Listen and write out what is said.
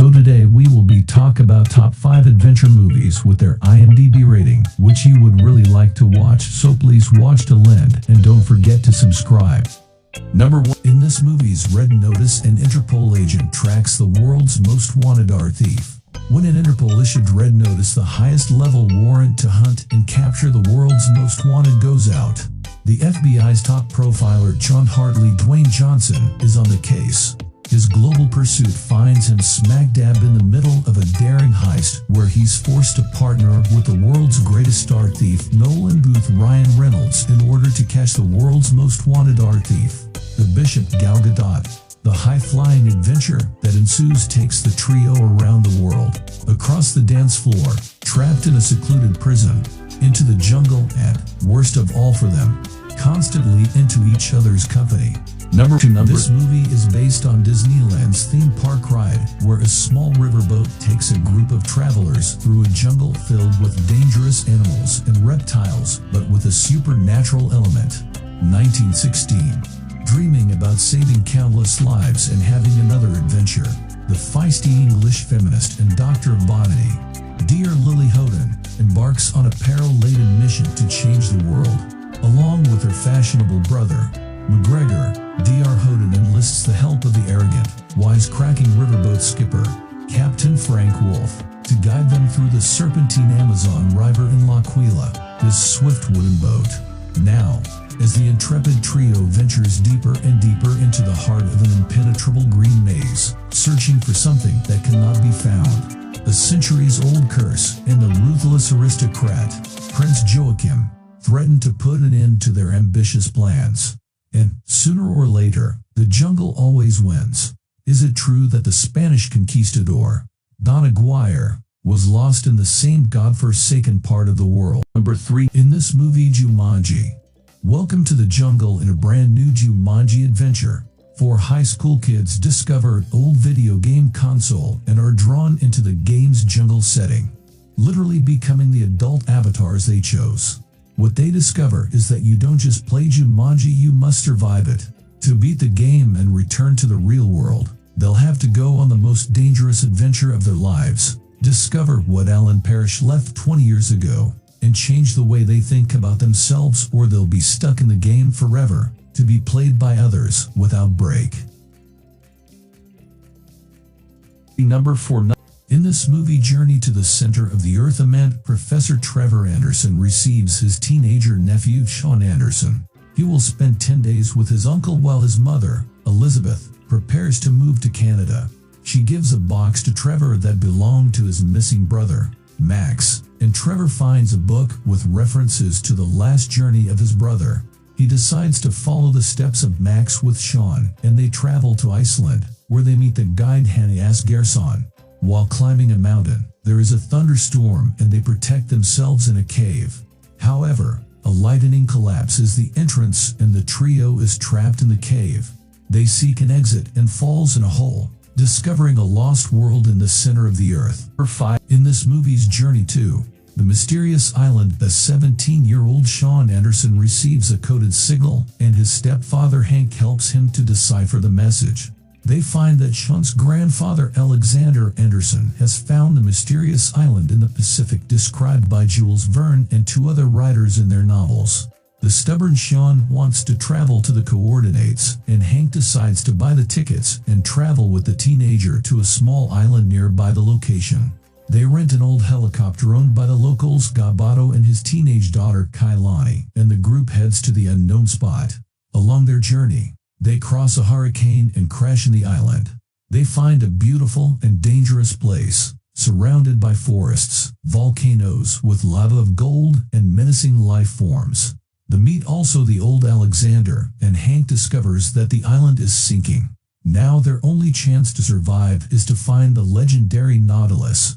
So today we will be talk about top 5 adventure movies with their IMDb rating, which you would really like to watch, so please watch till end and don't forget to subscribe. Number 1. In this movie's Red Notice, an Interpol agent tracks the world's most wanted art thief. When an Interpol issued Red Notice, the highest level warrant to hunt and capture the world's most wanted goes out. The FBI's top profiler John Hartley Dwayne Johnson is on the case. His global pursuit finds him smack dab in the middle of a daring heist where he's forced to partner with the world's greatest art thief, Nolan Booth Ryan Reynolds, in order to catch the world's most wanted art thief, the Bishop Gal Gadot. The high-flying adventure that ensues takes the trio around the world, across the dance floor, trapped in a secluded prison, into the jungle, and, worst of all for them, constantly into each other's company. Number 2. This movie is based on Disneyland's theme park ride, where a small riverboat takes a group of travelers through a jungle filled with dangerous animals and reptiles, but with a supernatural element. 1916. Dreaming about saving countless lives and having another adventure, the feisty English feminist and doctor of botany, Dear Lily Houghton, embarks on a peril-laden mission to change the world. Along with her fashionable brother, McGregor, Dr. Houghton enlists the help of the arrogant, wisecracking riverboat skipper, Captain Frank Wolf, to guide them through the serpentine Amazon River in L'Aquila, his swift wooden boat. Now, as the intrepid trio ventures deeper and deeper into the heart of an impenetrable green maze, searching for something that cannot be found, a centuries-old curse and the ruthless aristocrat, Prince Joachim, threaten to put an end to their ambitious plans. And, sooner or later, the jungle always wins. Is it true that the Spanish conquistador, Don Aguirre, was lost in the same godforsaken part of the world? Number 3. In this movie Jumanji. Welcome to the jungle in a brand new Jumanji adventure. 4 high school kids discover an old video game console and are drawn into the game's jungle setting, literally becoming the adult avatars they chose. What they discover is that you don't just play Jumanji, you must survive it. To beat the game and return to the real world, they'll have to go on the most dangerous adventure of their lives, discover what Alan Parrish left 20 years ago, and change the way they think about themselves, or they'll be stuck in the game forever, to be played by others without break. Number 4. In this movie Journey to the Center of the Earth, Professor Trevor Anderson receives his teenager nephew Sean Anderson. He will spend 10 days with his uncle while his mother, Elizabeth, prepares to move to Canada. She gives a box to Trevor that belonged to his missing brother, Max, and Trevor finds a book with references to the last journey of his brother. He decides to follow the steps of Max with Sean, and they travel to Iceland, where they meet the guide Hanne Asgeirsson. While climbing a mountain, there is a thunderstorm and they protect themselves in a cave. However, a lightning collapses the entrance and the trio is trapped in the cave. They seek an exit and falls in a hole, discovering a lost world in the center of the earth. Number 5. In this movie's Journey to the Mysterious Island, the 17-year-old Sean Anderson receives a coded signal, and his stepfather Hank helps him to decipher the message. They find that Sean's grandfather Alexander Anderson has found the mysterious island in the Pacific described by Jules Verne and 2 other writers in their novels. The stubborn Sean wants to travel to the coordinates, and Hank decides to buy the tickets and travel with the teenager to a small island nearby the location. They rent an old helicopter owned by the locals Gabato and his teenage daughter Kailani, and the group heads to the unknown spot. Along their journey, they cross a hurricane and crash in the island. They find a beautiful and dangerous place, surrounded by forests, volcanoes with lava of gold, and menacing life forms. They meet also the old Alexander, and Hank discovers that the island is sinking. Now their only chance to survive is to find the legendary Nautilus,